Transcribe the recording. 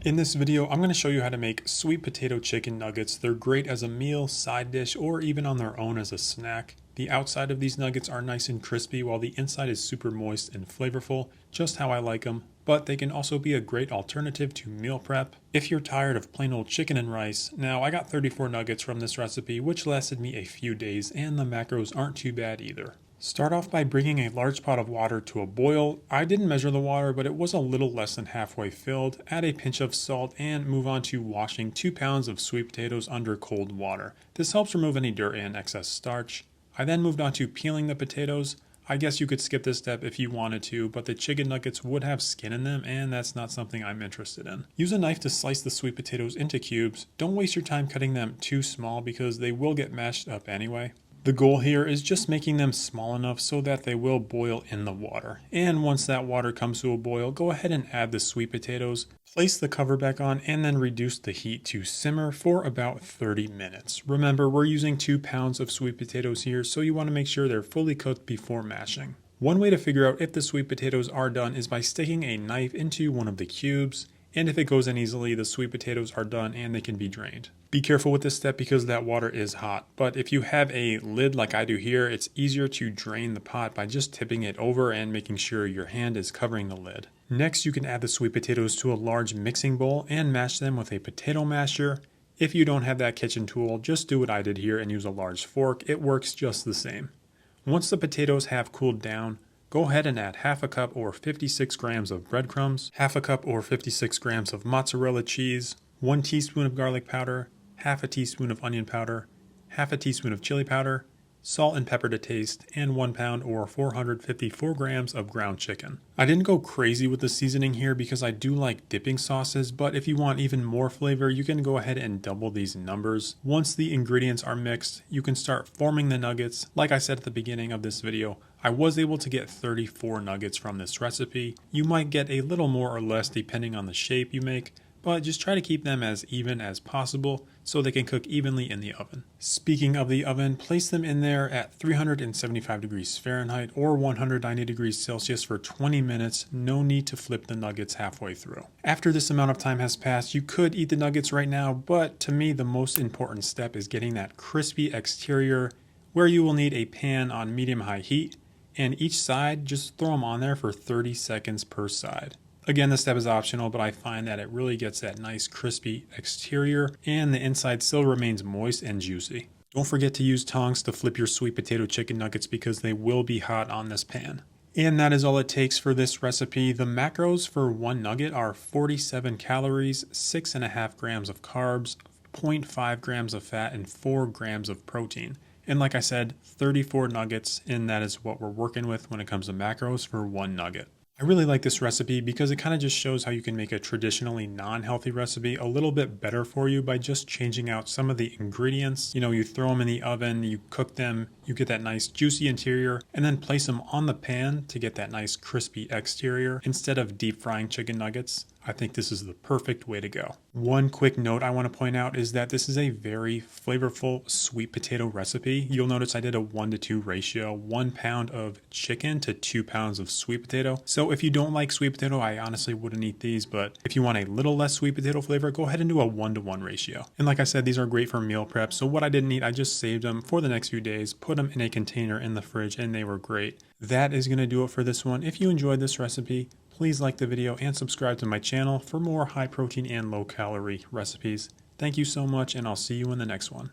In this video, I'm going to show you how to make sweet potato chicken nuggets. They're great as a meal, side dish, or even on their own as a snack. The outside of these nuggets are nice and crispy while the inside is super moist and flavorful, just how I like them. But they can also be a great alternative to meal prep if you're tired of plain old chicken and rice. Now, I got 34 nuggets from this recipe, which lasted me a few days, and the macros aren't too bad either. Start off by bringing a large pot of water to a boil. I didn't measure the water, but it was a little less than halfway filled. Add a pinch of salt and move on to washing 2 pounds of sweet potatoes under cold water. This helps remove any dirt and excess starch. I then moved on to peeling the potatoes. I guess you could skip this step if you wanted to, but the chicken nuggets would have skin in them, and that's not something I'm interested in. Use a knife to slice the sweet potatoes into cubes. Don't waste your time cutting them too small because they will get mashed up anyway. The goal here is just making them small enough so that they will boil in the water. And once that water comes to a boil, go ahead and add the sweet potatoes, place the cover back on, and then reduce the heat to simmer for about 30 minutes. Remember, we're using 2 pounds of sweet potatoes here, so you want to make sure they're fully cooked before mashing. One way to figure out if the sweet potatoes are done is by sticking a knife into one of the cubes. And if it goes in easily, the sweet potatoes are done and they can be drained. Be careful with this step because that water is hot. But if you have a lid like I do here, it's easier to drain the pot by just tipping it over and making sure your hand is covering the lid. Next, you can add the sweet potatoes to a large mixing bowl and mash them with a potato masher. If you don't have that kitchen tool, just do what I did here and use a large fork. It works just the same. Once the potatoes have cooled down, go ahead and add half a cup or 56 grams of breadcrumbs, half a cup or 56 grams of mozzarella cheese, 1 teaspoon of garlic powder, half a teaspoon of onion powder, half a teaspoon of chili powder, salt and pepper to taste, and 1 pound or 454 grams of ground chicken. I didn't go crazy with the seasoning here because I do like dipping sauces, but if you want even more flavor, you can go ahead and double these numbers. Once the ingredients are mixed, you can start forming the nuggets. Like I said at the beginning of this video, I was able to get 34 nuggets from this recipe. You might get a little more or less depending on the shape you make, but just try to keep them as even as possible so they can cook evenly in the oven. Speaking of the oven, place them in there at 375 degrees Fahrenheit or 190 degrees Celsius for 20 minutes. No need to flip the nuggets halfway through. After this amount of time has passed, you could eat the nuggets right now, but to me the most important step is getting that crispy exterior, where you will need a pan on medium-high heat, and each side just throw them on there for 30 seconds per side. Again, this step is optional, but I find that it really gets that nice crispy exterior and the inside still remains moist and juicy. Don't forget to use tongs to flip your sweet potato chicken nuggets because they will be hot on this pan. And that is all it takes for this recipe. The macros for one nugget are 47 calories, 6.5 grams of carbs, 0.5 grams of fat, and 4 grams of protein. And like I said, 34 nuggets, and that is what we're working with when it comes to macros for one nugget. I really like this recipe because it kind of just shows how you can make a traditionally non-healthy recipe a little bit better for you by just changing out some of the ingredients. You know, you throw them in the oven, you cook them, you get that nice juicy interior, and then place them on the pan to get that nice crispy exterior instead of deep frying chicken nuggets. I think this is the perfect way to go. One quick note I want to point out is that this is a very flavorful sweet potato recipe. You'll notice I did a 1-to-2 ratio, 1 pound of chicken to 2 pounds of sweet potato. So if you don't like sweet potato, I honestly wouldn't eat these, but if you want a little less sweet potato flavor, go ahead and do a 1-to-1 ratio. And like I said, these are great for meal prep. So what I didn't eat, I just saved them for the next few days, put them in a container in the fridge, and they were great. That is going to do it for this one. If you enjoyed this recipe, please like the video and subscribe to my channel for more high protein and low calorie recipes. Thank you so much, and I'll see you in the next one.